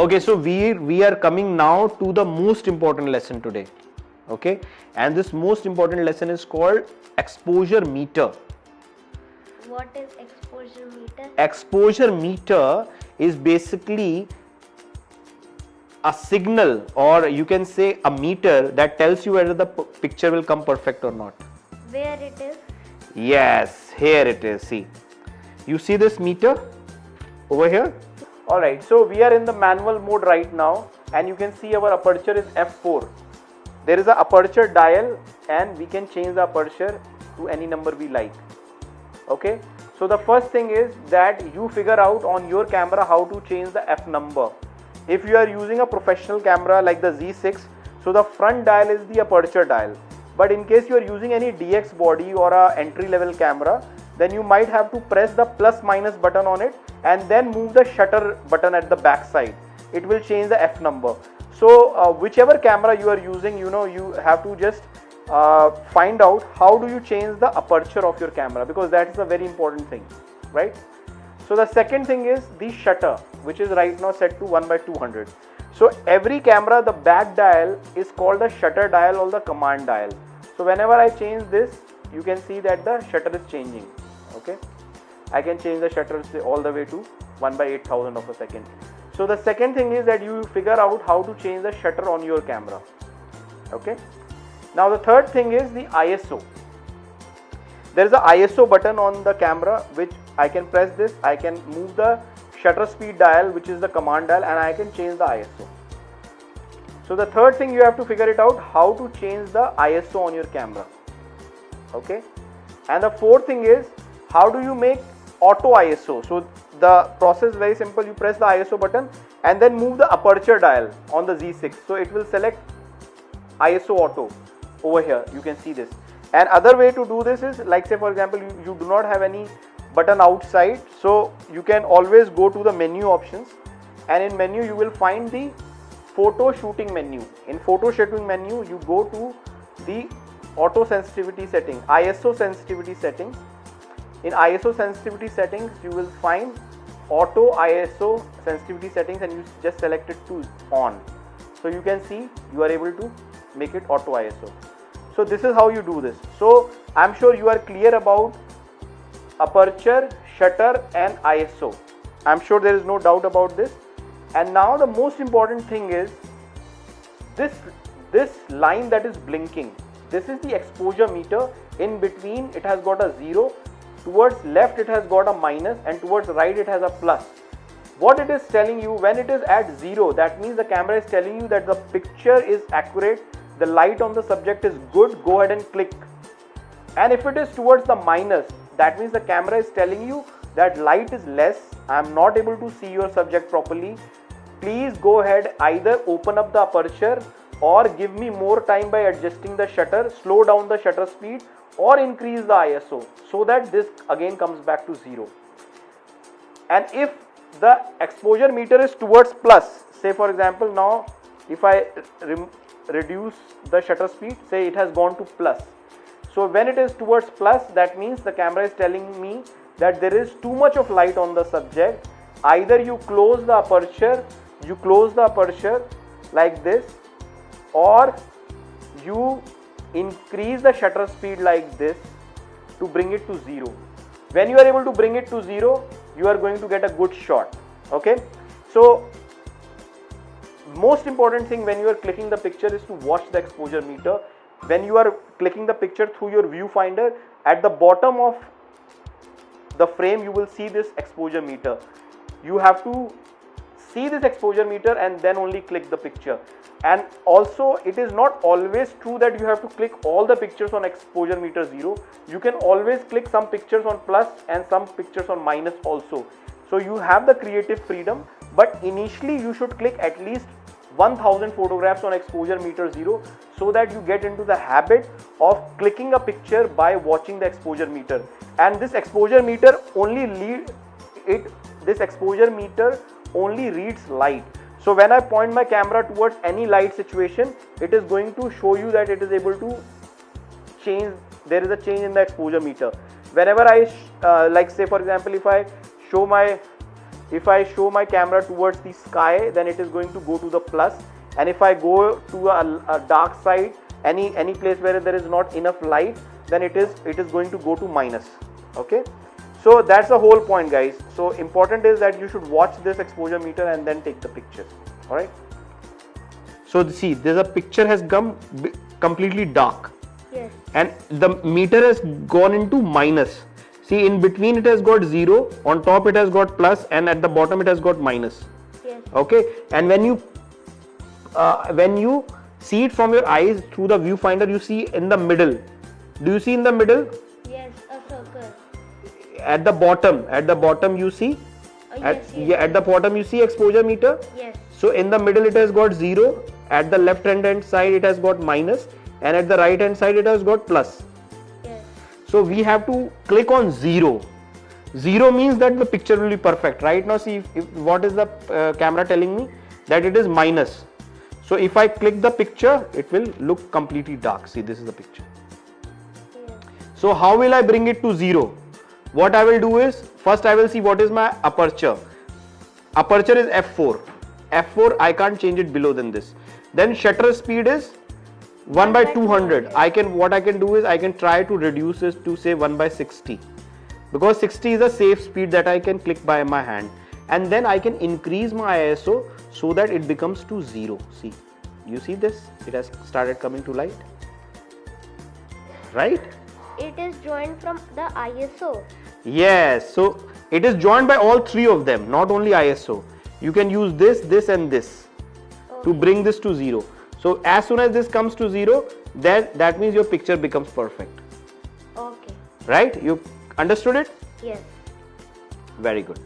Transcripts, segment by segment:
Okay, so we are coming now to the most important lesson today. Okay, and this most important lesson is called exposure meter. What is exposure meter? Exposure meter is basically a signal, or you can say a meter that tells you whether the picture will come perfect or not. Where it is? Yes, here it is. See, you see this meter over here? Alright, so we are in the manual mode right now, and you can see our aperture is f4. There is an aperture dial, and we can change the aperture to any number we like. Okay, so the first thing is that you figure out on your camera how to change the f number. If you are using a professional camera like the Z6, so the front dial is the aperture dial. But in case you are using any DX body or a entry level camera, then you might have to press the plus minus button on it and then move the shutter button at the back side. It will change the f number. So whichever camera you are using, you have to just find out how do you change the aperture of your camera, because that is a very important thing, right? So the second thing is the shutter, which is right now set to 1/200. So every camera, the back dial is called the shutter dial or the command dial. So whenever I change this, you can see that the shutter is changing. Okay, I can change the shutter all the way to 1/8000 of a second. So the second thing is that you figure out how to change the shutter on your camera. Okay, now the third thing is the ISO. There is a ISO button on the camera, which I can press this, I can move the shutter speed dial, which is the command dial, and I can change the ISO. So the third thing, you have to figure it out how to change the ISO on your camera. Okay, and the fourth thing is how do you make auto ISO. So the process is very simple. You press the ISO button and then move the aperture dial on the Z6, so it will select ISO auto over here. You can see this. And other way to do this is, like say for example, you do not have any button outside, so you can always go to the menu options, and in menu you will find the photo shooting menu. In photo shooting menu, you go to the auto sensitivity setting, ISO sensitivity settings. In ISO sensitivity settings, you will find auto ISO sensitivity settings, and you just select it to on. So you can see you are able to make it auto ISO. So this is how you do this. So I'm sure you are clear about aperture, shutter and ISO. I'm sure there is no doubt about this. And now the most important thing is this line that is blinking. This is the exposure meter. In between it has got a 0, towards left it has got a minus, and towards right it has a plus. What it is telling you, when it is at 0, that means the camera is telling you that the picture is accurate, the light on the subject is good, go ahead and click. And if it is towards the minus, that means the camera is telling you that light is less, I am not able to see your subject properly, please go ahead, either open up the aperture or give me more time by adjusting the shutter, slow down the shutter speed or increase the ISO, so that this again comes back to 0. And if the exposure meter is towards plus, say for example, now if I reduce the shutter speed, say it has gone to plus. So when it is towards plus, that means the camera is telling me that there is too much of light on the subject. Either you close the aperture like this, or you increase the shutter speed like this to bring it to 0. When you are able to bring it to 0, you are going to get a good shot. Okay, so most important thing when you are clicking the picture is to watch the exposure meter. When you are clicking the picture through your viewfinder, at the bottom of the frame you will see this exposure meter. You have to see this exposure meter and then only click the picture. And also it is not always true that you have to click all the pictures on exposure meter 0. You can always click some pictures on plus and some pictures on minus also. So you have the creative freedom, but initially you should click at least 1000 photographs on exposure meter 0, so that you get into the habit of clicking a picture by watching the exposure meter. And this exposure meter only reads light. So when I point my camera towards any light situation, it is going to show you that it is able to change, there is a change in the exposure meter. Whenever I like say for example, if I show my if I show my camera towards the sky, then it is going to go to the plus, and if I go to a dark side, any place where there is not enough light, then it is going to go to minus. Okay, so that's the whole point, guys. So important is that you should watch this exposure meter and then take the picture. All right, so see, there's a picture has come completely dark. Yes. And the meter has gone into minus. See, in between it has got 0, on top it has got plus, and at the bottom it has got minus. Yes. Okay, and when you see it from your eyes through the viewfinder, you see in the middle. Do you see in the middle? Yes, a circle. At the bottom you see. Yes. At the bottom you see exposure meter. Yes. So in the middle it has got 0. At the left hand side it has got minus, and at the right hand side it has got plus. Yes. So we have to click on 0. 0 means that the picture will be perfect. Right now, see if what is the camera telling me? That it is minus. So if I click the picture, it will look completely dark. See, this is the picture. Yes. So how will I bring it to 0? What I will do is, first I will see what is my aperture. Aperture is f4. f4, I can't change it below than this. Then shutter speed is 1 by 200. What I can do is I can try to reduce this to say 1 by 60, because 60 is a safe speed that I can click by my hand, and then I can increase my ISO so that it becomes to 0. See, you see this? It has started coming to light, right? It is joined from the ISO. Yes, so it is joined by all three of them, not only ISO. You can use this and this to bring this to 0. So as soon as this comes to 0, then that means your picture becomes perfect. Okay. Right? You understood it? Yes. Very good.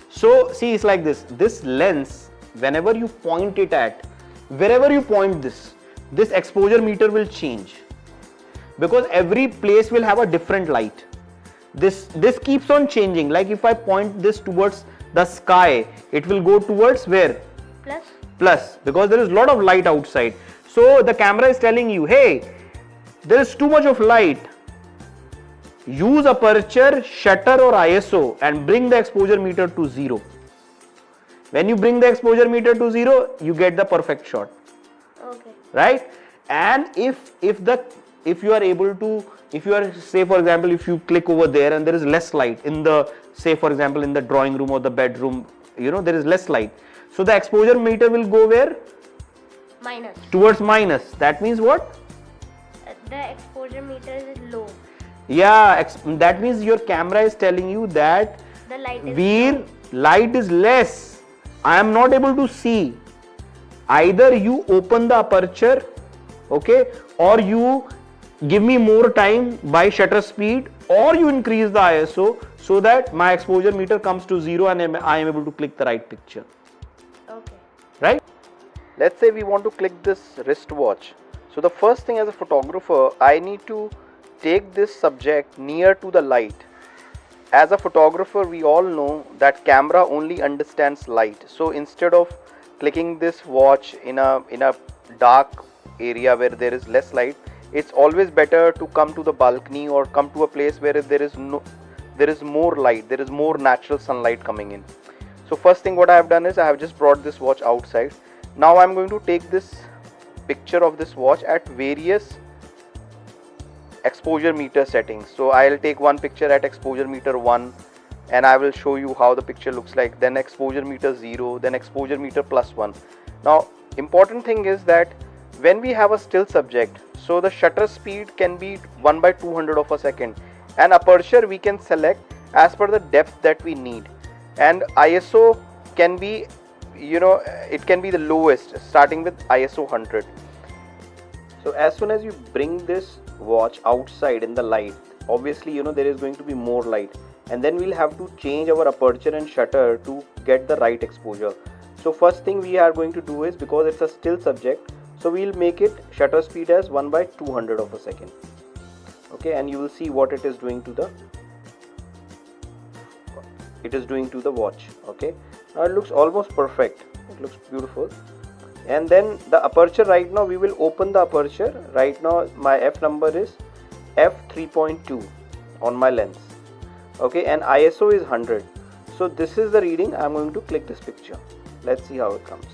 So see, it's like this. This lens, whenever you point it at, wherever you point this exposure meter will change, because every place will have a different light. This keeps on changing. Like if I point this towards the sky, it will go towards where? Plus, because there is a lot of light outside. So the camera is telling you, hey, there is too much of light. Use aperture, shutter or ISO and bring the exposure meter to 0. When you bring the exposure meter to 0, you get the perfect shot. Okay. Right? And if you are able to, if you are, say for example, if you click over there and there is less light in the, say for example, in the drawing room or the bedroom, there is less light. So the exposure meter will go where? Minus. Towards minus. That means what? The exposure meter is low. Yeah, that means your camera is telling you that The light is light is less. I am not able to see. Either you open the aperture, okay, or you give me more time by shutter speed, or you increase the ISO so that my exposure meter comes to 0 and I am able to click the right picture. Okay. Right? Let's say we want to click this wristwatch. So the first thing as a photographer, I need to take this subject near to the light. As a photographer, we all know that camera only understands light. So instead of clicking this watch in a dark area where there is less light, it's always better to come to the balcony or come to a place where there is more light, there is more natural sunlight coming in. So first thing what I have done is I have just brought this watch outside. Now I'm going to take this picture of this watch at various exposure meter settings. So I'll take one picture at exposure meter 1 and I will show you how the picture looks like, then exposure meter 0, then exposure meter +1. Now important thing is that when we have a still subject, so the shutter speed can be 1 by 200 of a second, and aperture we can select as per the depth that we need, and ISO can be, it can be the lowest starting with ISO 100. So as soon as you bring this watch outside in the light, obviously there is going to be more light, and then we'll have to change our aperture and shutter to get the right exposure. So first thing we are going to do is, because it's a still subject, so we'll make it shutter speed as 1 by 200 of a second. Okay, and you will see what it is doing to the watch. Okay, now it looks almost perfect, it looks beautiful. And then the aperture, right now we will open the aperture. Right now my f number is f3.2 on my lens. Okay, and ISO is 100. So this is the reading. I'm going to click this picture. Let's see how it comes.